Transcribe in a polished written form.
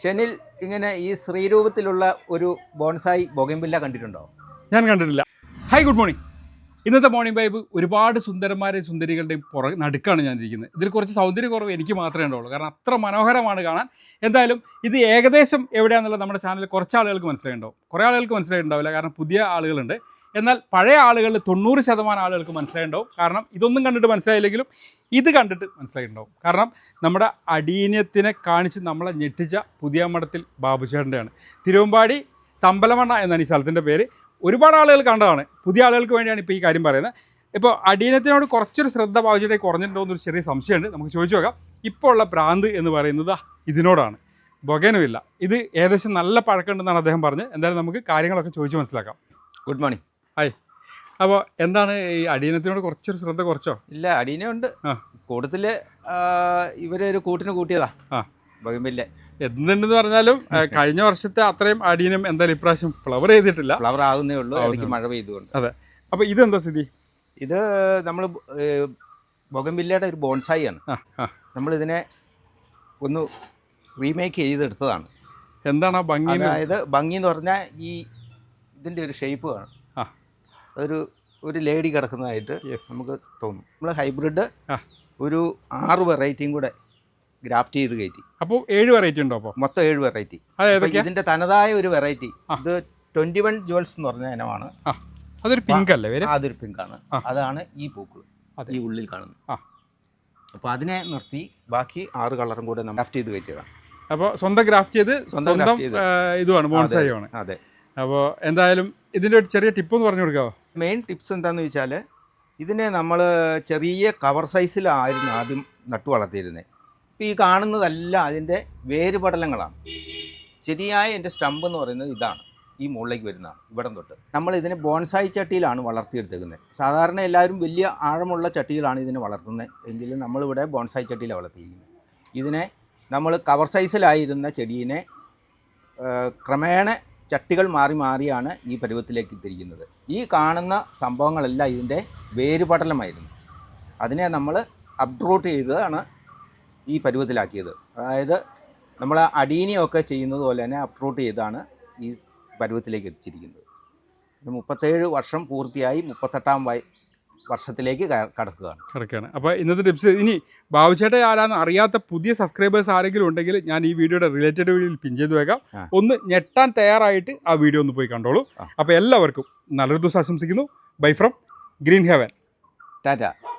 ഷെനിൽ ഇങ്ങനെ ഈ ശ്രീരൂപത്തിലുള്ള ഒരു ബോൺസായി ബൊഗൻവില്ല കണ്ടിട്ടുണ്ടോ? ഞാൻ കണ്ടിട്ടില്ല. Hi, good morning. ഇന്നത്തെ മോർണിംഗ് വൈബ് ഒരുപാട് സുന്ദരന്മാരെയും സുന്ദരികളുടെയും നടുക്കാണ് ഞാൻ ഇരിക്കുന്നത്. ഇതിൽ കുറച്ച് സൗന്ദര്യക്കുറവ് എനിക്ക് മാത്രമേ ഉണ്ടാവുള്ളൂ, കാരണം അത്ര മനോഹരമാണ് കാണാൻ. എന്തായാലും ഇത് ഏകദേശം എവിടെയാണെന്നുള്ളത് നമ്മുടെ ചാനലിൽ കുറച്ച് ആളുകൾക്ക് മനസ്സിലായിട്ടുണ്ടാവും, കുറേ ആളുകൾക്ക് മനസ്സിലായിട്ടുണ്ടാവില്ല, കാരണം പുതിയ ആളുകളുണ്ട്. എന്നാൽ പഴയ ആളുകളിൽ 90% ആളുകൾക്ക് മനസ്സിലായിട്ടുണ്ടാവും. കാരണം ഇതൊന്നും കണ്ടിട്ട് മനസ്സിലായില്ലെങ്കിലും ഇത് കണ്ടിട്ട് മനസ്സിലായിട്ടുണ്ടാവും. കാരണം നമ്മുടെ അടീന്യത്തിനെ കാണിച്ച് നമ്മളെ ഞെട്ടിച്ച പുതിയ മഠത്തിൽ ബാബുചേട്ടൻ്റെയാണ്. തിരുവമ്പാടി തമ്പലമണ്ണ എന്നാണ് ഈ സ്ഥലത്തിൻ്റെ പേര്. ഒരുപാട് ആളുകൾ കണ്ടതാണ്, പുതിയ ആളുകൾക്ക് വേണ്ടിയാണ് ഇപ്പോൾ ഈ കാര്യം പറയുന്നത്. ഇപ്പോൾ അടീനത്തിനോട് കുറച്ചൊരു ശ്രദ്ധ ബാബുചേട്ടൻ കുറഞ്ഞിട്ടുണ്ടോ എന്നൊരു ചെറിയ സംശയമുണ്ട്. നമുക്ക് ചോദിച്ചു നോക്കാം. ഇപ്പോൾ ഉള്ള ഭ്രാന്ത് എന്ന് പറയുന്നത് ഇതിനോടാണ്, ബൊഗൻവില്ല. ഇത് ഏകദേശം നല്ല പഴക്കമുണ്ടെന്നാണ് അദ്ദേഹം പറഞ്ഞത്. എന്തായാലും നമുക്ക് കാര്യങ്ങളൊക്കെ ചോദിച്ച് മനസ്സിലാക്കാം. Good morning. ഹായ്. അപ്പോൾ എന്താണ് ഈ അടീനത്തിനോട് കുറച്ചൊരു ശ്രദ്ധ കുറച്ചോ? ഇല്ല, അടീനയുണ്ട്. കൂടുതൽ ഇവരൊരു കൂട്ടിന് കൂട്ടിയതാ ബൊഗൻവില്ല. എന്തുണ്ടെന്ന് പറഞ്ഞാലും കഴിഞ്ഞ വർഷത്തെ അത്രയും അടീനം എന്തായാലും ഇപ്രാവശ്യം ഫ്ലവർ ചെയ്തിട്ടില്ല. ഫ്ലവർ ആകുന്നേ ഉള്ളൂ, ഇടയ്ക്ക് മഴ പെയ്തുകൊണ്ട്. അതെ. അപ്പോൾ ഇതെന്താ സ്ഥിതി? ഇത് നമ്മൾ ബൊഗൻവില്ലയുടെ ഒരു ബോൺസായി ആണ്. നമ്മളിതിനെ ഒന്ന് റീമേക്ക് ചെയ്തെടുത്തതാണ്. എന്താണ് ആ ഭംഗി? അതായത് ഭംഗി എന്ന് പറഞ്ഞാൽ ഈ ഇതിൻ്റെ ഒരു ഷേപ്പ് കാണും, ഒരു ലേഡി കിടക്കുന്നതായിട്ട് നമുക്ക് തോന്നും. നമ്മൾ ഹൈബ്രിഡ് ഒരു 6 വെറൈറ്റിയും കൂടെ ഗ്രാഫ്റ്റ് ചെയ്ത് കയറ്റി. അപ്പോൾ 7 വെറൈറ്റി ഉണ്ടോ? അപ്പോൾ മൊത്തം 7 വെറൈറ്റി. ഇതിൻ്റെ തനതായ ഒരു വെറൈറ്റി ഇത് 21 ജുവൽസ് എന്ന് പറഞ്ഞ ഇനമാണ്. അതൊരു പിങ്ക് അല്ലേ? അതൊരു പിങ്കാണ്. അതാണ് ഈ പൂക്കൾ ഈ ഉള്ളിൽ കാണുന്നത്. അപ്പോൾ അതിനെ നിർത്തി ബാക്കി 6 കളറും കൂടെ ഗ്രാഫ്റ്റ് ചെയ്ത് കയറ്റിയതാണ്. അപ്പോൾ സ്വന്തം ഗ്രാഫ്റ്റ് ചെയ്ത് സ്വന്തം ഇതുമാണ്, ബോൺസായി ആണ്. അതെ. അപ്പോൾ എന്തായാലും ഇതിൻ്റെ ഒരു ചെറിയ ടിപ്പ് ഒന്ന് പറഞ്ഞു കൊടുക്കാമോ? മെയിൻ ടിപ്സ് എന്താണെന്ന് വെച്ചാൽ, ഇതിനെ നമ്മൾ ചെറിയ കവർ സൈസിലായിരുന്നു ആദ്യം നട്ടു വളർത്തിയിരുന്നത്. ഇപ്പോൾ ഈ കാണുന്നതല്ല അതിൻ്റെ വേരുപടലങ്ങളാണ്. ശരിയായ എൻ്റെ സ്റ്റമ്പ് എന്ന് പറയുന്നത് ഇതാണ്, ഈ മുകളിലേക്ക് വരുന്നതാണ്. ഇവിടം തൊട്ട് നമ്മൾ ഇതിനെ ബോൺസായി ചട്ടിയിലാണ് വളർത്തിയെടുത്തേക്കുന്നത്. സാധാരണ എല്ലാവരും വലിയ ആഴമുള്ള ചട്ടിയിലാണ് ഇതിനെ വളർത്തുന്നത്, എങ്കിലും നമ്മളിവിടെ ബോൺസായി ചട്ടിയിലാണ് വളർത്തിയിരിക്കുന്നത്. ഇതിനെ നമ്മൾ കവർ സൈസിലായിരുന്ന ചെടീനെ ക്രമേണ ചട്ടികൾ മാറി മാറിയാണ് ഈ പരുവത്തിലേക്ക് എത്തിയിരിക്കുന്നത്. ഈ കാണുന്ന സംഭവങ്ങളെല്ലാം ഇതിൻ്റെ വേരുപടലമായിരുന്നു. അതിനെ നമ്മൾ അപ്റൂട്ട് ചെയ്താണ് ഈ പരുവത്തിലാക്കിയത്. അതായത് നമ്മൾ അടീനിയൊക്കെ ചെയ്യുന്നത് പോലെ തന്നെ അപ്റൂട്ട് ചെയ്താണ് ഈ പരുവത്തിലേക്ക് എത്തിച്ചിരിക്കുന്നത്. 37 വർഷം പൂർത്തിയായി 38ാം വർഷത്തിലേക്ക് കടക്കുകയാണ്. അപ്പോൾ ഇന്നത്തെ ടിപ്സ്, ഇനി ബാബുചേട്ടൻ ആരാന്ന് അറിയാത്ത പുതിയ സബ്സ്ക്രൈബേഴ്സ് ആരെങ്കിലും ഉണ്ടെങ്കിൽ ഞാൻ ഈ വീഡിയോയുടെ റിലേറ്റഡ് വീഡിയോയിൽ പിൻ ചെയ്ത് വെക്കാം. ഒന്ന് ഞെട്ടാൻ തയ്യാറായിട്ട് ആ വീഡിയോ ഒന്ന് പോയി കണ്ടോളൂ. അപ്പോൾ എല്ലാവർക്കും നല്ലൊരു ദിവസം ആശംസിക്കുന്നു. Bye from green heaven. Tata.